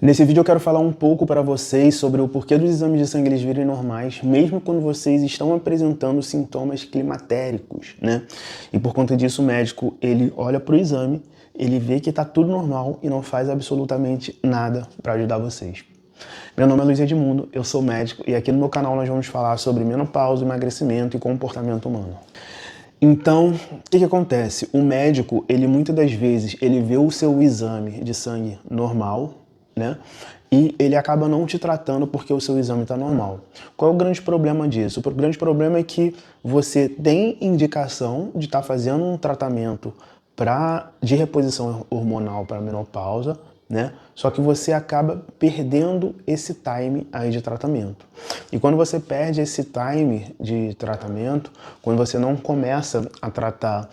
Nesse vídeo eu quero falar um pouco para vocês sobre o porquê dos exames de sangue eles virem normais, mesmo quando vocês estão apresentando sintomas climatéricos, né? E por conta disso o médico, ele olha para o exame, ele vê que está tudo normal e não faz absolutamente nada para ajudar vocês. Meu nome é Luiz Edmundo, eu sou médico e aqui no meu canal nós vamos falar sobre menopausa, emagrecimento e comportamento humano. Então, o que acontece? O médico, ele muitas das vezes, ele vê o seu exame de sangue normal, né? E ele acaba não te tratando porque o seu exame está normal. Qual é o grande problema disso? O grande problema é que você tem indicação de estar fazendo um tratamento de reposição hormonal para menopausa, né? Só que você acaba perdendo esse time aí de tratamento. E quando você perde esse time de tratamento, quando você não começa a tratar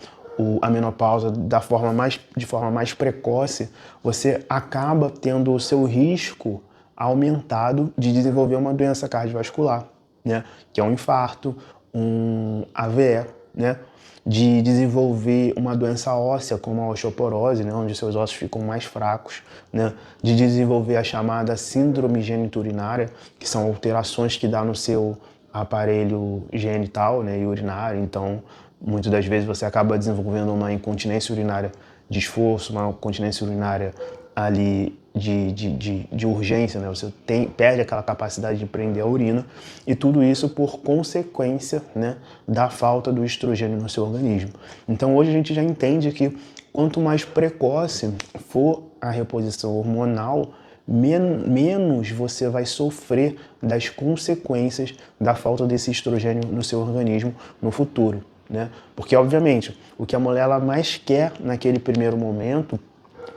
a menopausa de forma mais precoce, você acaba tendo o seu risco aumentado de desenvolver uma doença cardiovascular, né? Que é um infarto, um AVE, né? De desenvolver uma doença óssea como a osteoporose, né? Onde seus ossos ficam mais fracos, né? De desenvolver a chamada síndrome geniturinária, que são alterações que dá no seu aparelho genital, né, e urinário. Então, muitas das vezes você acaba desenvolvendo uma incontinência urinária de esforço, uma incontinência urinária ali de urgência, né? Você perde aquela capacidade de prender a urina e tudo isso por consequência, né, da falta do estrogênio no seu organismo. Então hoje a gente já entende que quanto mais precoce for a reposição hormonal, menos você vai sofrer das consequências da falta desse estrogênio no seu organismo no futuro, né? Porque, obviamente, o que a mulher ela mais quer naquele primeiro momento,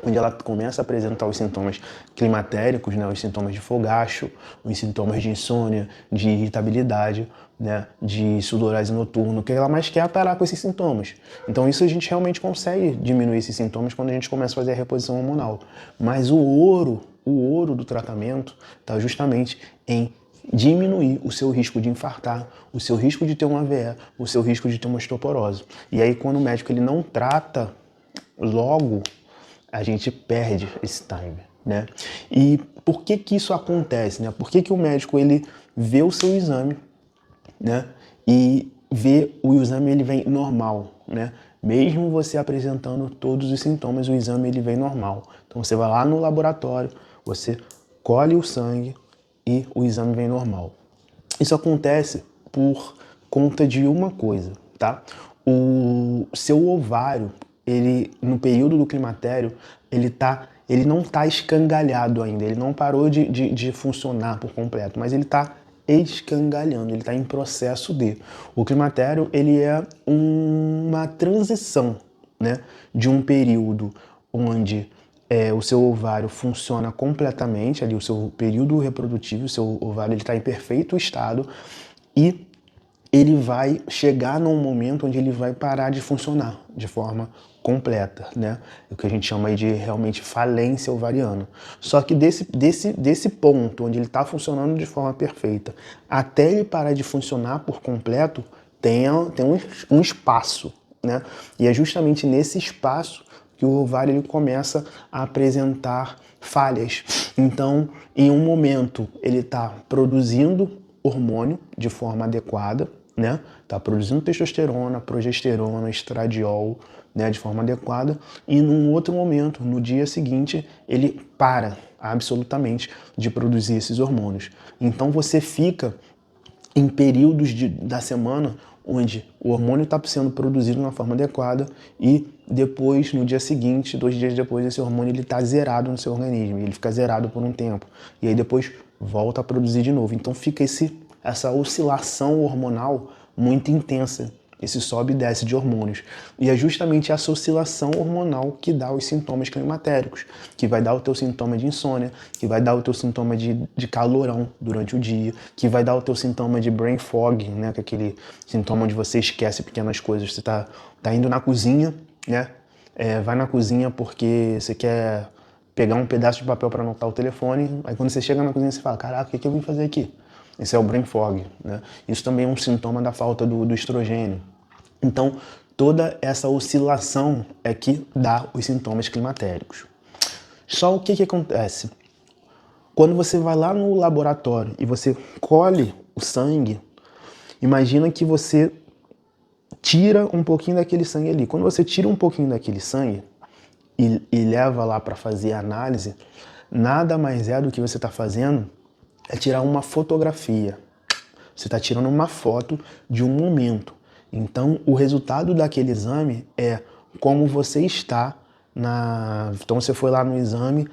onde ela começa a apresentar os sintomas climatéricos, né, os sintomas de fogacho, os sintomas de insônia, de irritabilidade, né, de sudorese noturno, o que ela mais quer é parar com esses sintomas. Então isso a gente realmente consegue diminuir esses sintomas quando a gente começa a fazer a reposição hormonal. Mas o ouro do tratamento está justamente em diminuir o seu risco de infartar, o seu risco de ter uma AVE, o seu risco de ter uma osteoporose. E aí quando o médico ele não trata logo, a gente perde esse time, né? E por que que isso acontece, né? Por que que o médico ele vê o seu exame, né? E vê o exame ele vem normal, né? Mesmo você apresentando todos os sintomas, o exame ele vem normal. Então você vai lá no laboratório, você colhe o sangue e o exame vem normal. Isso acontece por conta de uma coisa, tá? O seu ovário, ele no período do climatério, ele não está escangalhado ainda, ele não parou de funcionar por completo, mas ele está escangalhando, ele está em processo de. O climatério, ele é uma transição, né, de um período onde o seu ovário funciona completamente, ali o seu período reprodutivo, o seu ovário está em perfeito estado e ele vai chegar num momento onde ele vai parar de funcionar de forma completa, né? O que a gente chama aí de realmente falência ovariana. Só que desse ponto onde ele está funcionando de forma perfeita até ele parar de funcionar por completo, tem um espaço, né? E é justamente nesse espaço que o ovário ele começa a apresentar falhas. Então, em um momento, ele está produzindo hormônio de forma adequada, né? Tá produzindo testosterona, progesterona, estradiol, né, de forma adequada, e num outro momento, no dia seguinte, ele para absolutamente de produzir esses hormônios. Então você fica em períodos da semana onde o hormônio está sendo produzido de uma forma adequada e depois, no dia seguinte, 2 dias depois, esse hormônio está zerado no seu organismo, ele fica zerado por um tempo, e aí depois volta a produzir de novo. Então fica essa oscilação hormonal muito intensa, esse sobe e desce de hormônios. E é justamente essa oscilação hormonal que dá os sintomas climatéricos, que vai dar o teu sintoma de insônia, que vai dar o teu sintoma de calorão durante o dia, que vai dar o teu sintoma de brain fog, né, que é aquele sintoma onde você esquece pequenas coisas. Você tá indo na cozinha, né, vai na cozinha porque você quer pegar um pedaço de papel para anotar o telefone, aí quando você chega na cozinha você fala, caraca, o que eu vim fazer aqui? Esse é o brain fog, né? Isso também é um sintoma da falta do estrogênio. Então, toda essa oscilação é que dá os sintomas climatéricos. Só o que acontece? Quando você vai lá no laboratório e você colhe o sangue, imagina que você tira um pouquinho daquele sangue ali. Quando você tira um pouquinho daquele sangue e leva lá para fazer a análise, nada mais é do que você está fazendo é tirar uma fotografia. Você está tirando uma foto de um momento. Então, o resultado daquele exame é como você está na... Então, você foi lá no exame,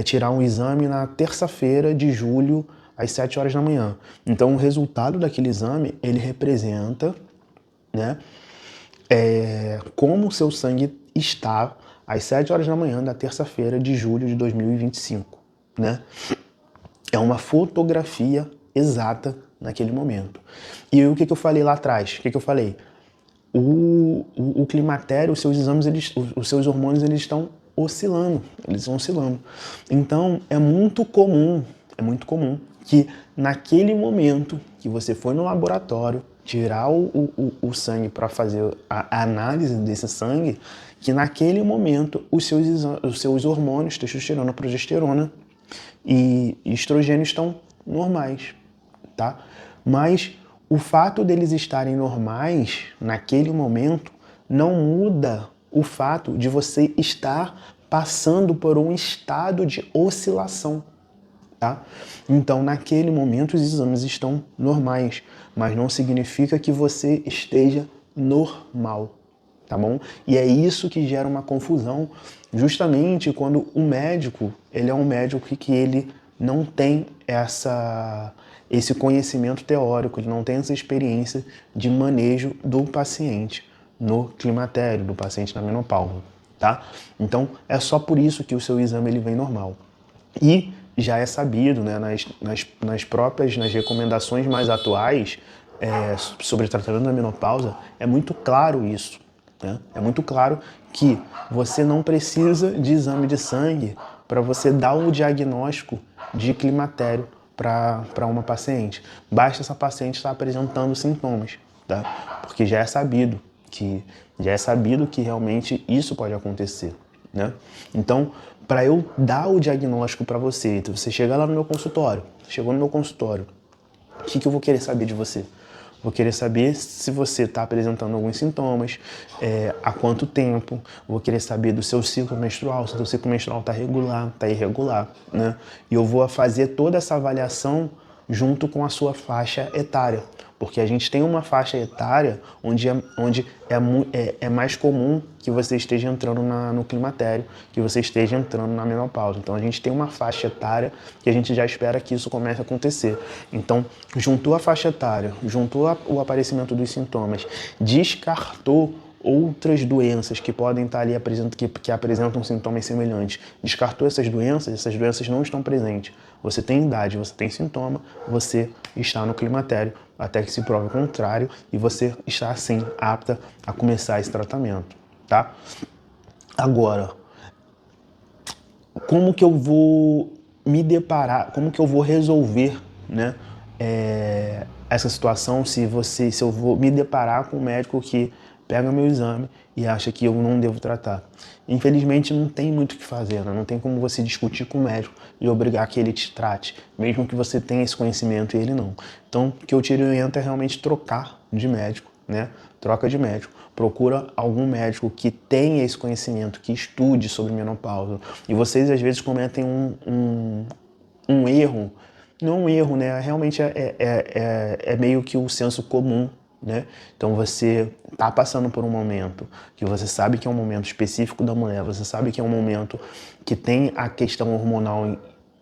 tirar um exame na terça-feira de julho, às 7 horas da manhã. Então, o resultado daquele exame, ele representa, né, como o seu sangue está às 7 horas da manhã da terça-feira de julho de 2025, né? É uma fotografia exata naquele momento. E o que eu falei lá atrás? O que eu falei? O climatério, os seus exames, os seus hormônios, eles estão oscilando, eles vão oscilando. Então, é muito comum que naquele momento que você foi no laboratório tirar o sangue para fazer a análise desse sangue, que naquele momento os seus hormônios, testosterona, progesterona e estrogênio estão normais, tá? Mas o fato deles estarem normais naquele momento não muda o fato de você estar passando por um estado de oscilação, tá? Então, naquele momento, os exames estão normais, mas não significa que você esteja normal, tá bom? E é isso que gera uma confusão, justamente quando o médico, ele é um médico que ele não tem esse conhecimento teórico, ele não tem essa experiência de manejo do paciente no climatério, do paciente na menopausa, tá? Então, é só por isso que o seu exame ele vem normal. E já é sabido, né, nas recomendações mais atuais sobre tratamento da menopausa, é muito claro isso, né? É muito claro que você não precisa de exame de sangue para você dar o diagnóstico de climatério para uma paciente. Basta essa paciente estar apresentando sintomas, tá? Porque já é sabido que realmente isso pode acontecer, né? Então, para eu dar o diagnóstico para você, então você chega lá no meu consultório, chegou no meu consultório, o que eu vou querer saber de você? Vou querer saber se você está apresentando alguns sintomas, há quanto tempo, vou querer saber do seu ciclo menstrual, se o seu ciclo menstrual está regular, está irregular, né? E eu vou fazer toda essa avaliação junto com a sua faixa etária, porque a gente tem uma faixa etária onde é mais comum que você esteja entrando no climatério, que você esteja entrando na menopausa. Então a gente tem uma faixa etária que a gente já espera que isso comece a acontecer. Então, juntou a faixa etária, juntou o aparecimento dos sintomas, descartou outras doenças que podem estar ali que apresentam sintomas semelhantes. Descartou essas doenças não estão presentes. Você tem idade, você tem sintoma, você está no climatério, até que se prove o contrário, e você está, assim, apta a começar esse tratamento, tá? Agora, como que eu vou me deparar, como que eu vou resolver, né, essa situação se eu vou me deparar com um médico que pega meu exame e acha que eu não devo tratar? Infelizmente não tem muito o que fazer, né? Não tem como você discutir com o médico e obrigar que ele te trate, mesmo que você tenha esse conhecimento e ele não. Então, o que eu te oriento é realmente trocar de médico, né? Troca de médico. Procura algum médico que tenha esse conhecimento, que estude sobre menopausa. E vocês, às vezes, cometem um erro, não um erro, né? Realmente é meio que o senso comum, né? Então você tá passando por um momento que você sabe que é um momento específico da mulher, você sabe que é um momento que tem a questão hormonal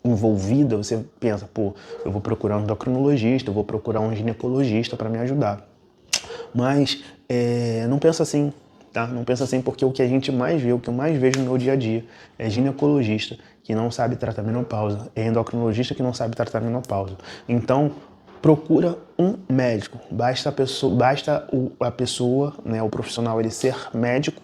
envolvida, você pensa, pô, eu vou procurar um endocrinologista, eu vou procurar um ginecologista para me ajudar. Mas não pensa assim, tá? Não pensa assim, porque o que a gente mais vê, o que eu mais vejo no meu dia a dia é ginecologista que não sabe tratar menopausa, é endocrinologista que não sabe tratar menopausa. Então, procura um médico. Basta a pessoa, né, o profissional, ele ser médico,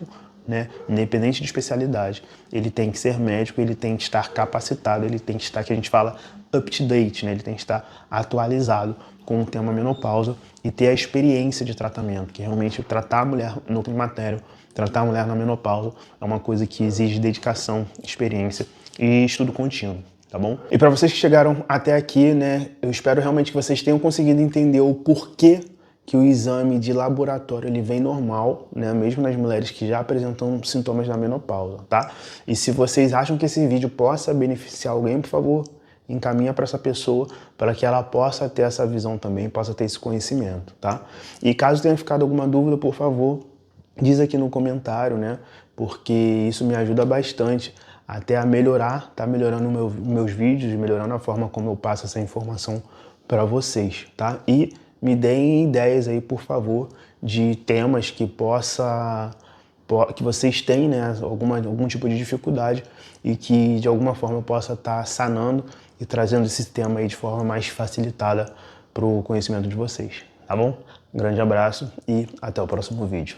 né, independente de especialidade. Ele tem que ser médico, ele tem que estar capacitado, ele tem que estar, que a gente fala, up to date, né? Ele tem que estar atualizado com o tema menopausa e ter a experiência de tratamento, que realmente tratar a mulher no climatério, tratar a mulher na menopausa é uma coisa que exige dedicação, experiência e estudo contínuo, tá bom? E para vocês que chegaram até aqui, né, eu espero realmente que vocês tenham conseguido entender o porquê que o exame de laboratório ele vem normal, né, mesmo nas mulheres que já apresentam sintomas da menopausa, tá? E se vocês acham que esse vídeo possa beneficiar alguém, por favor, encaminha para essa pessoa para que ela possa ter essa visão também, possa ter esse conhecimento, tá? E caso tenha ficado alguma dúvida, por favor, diz aqui no comentário, né? Porque isso me ajuda bastante até a melhorar, tá melhorando meus vídeos e melhorando a forma como eu passo essa informação para vocês, tá? E me deem ideias aí, por favor, de temas que que vocês têm, né, algum tipo de dificuldade e que de alguma forma eu possa estar sanando e trazendo esse tema aí de forma mais facilitada para o conhecimento de vocês, tá bom? Um grande abraço e até o próximo vídeo.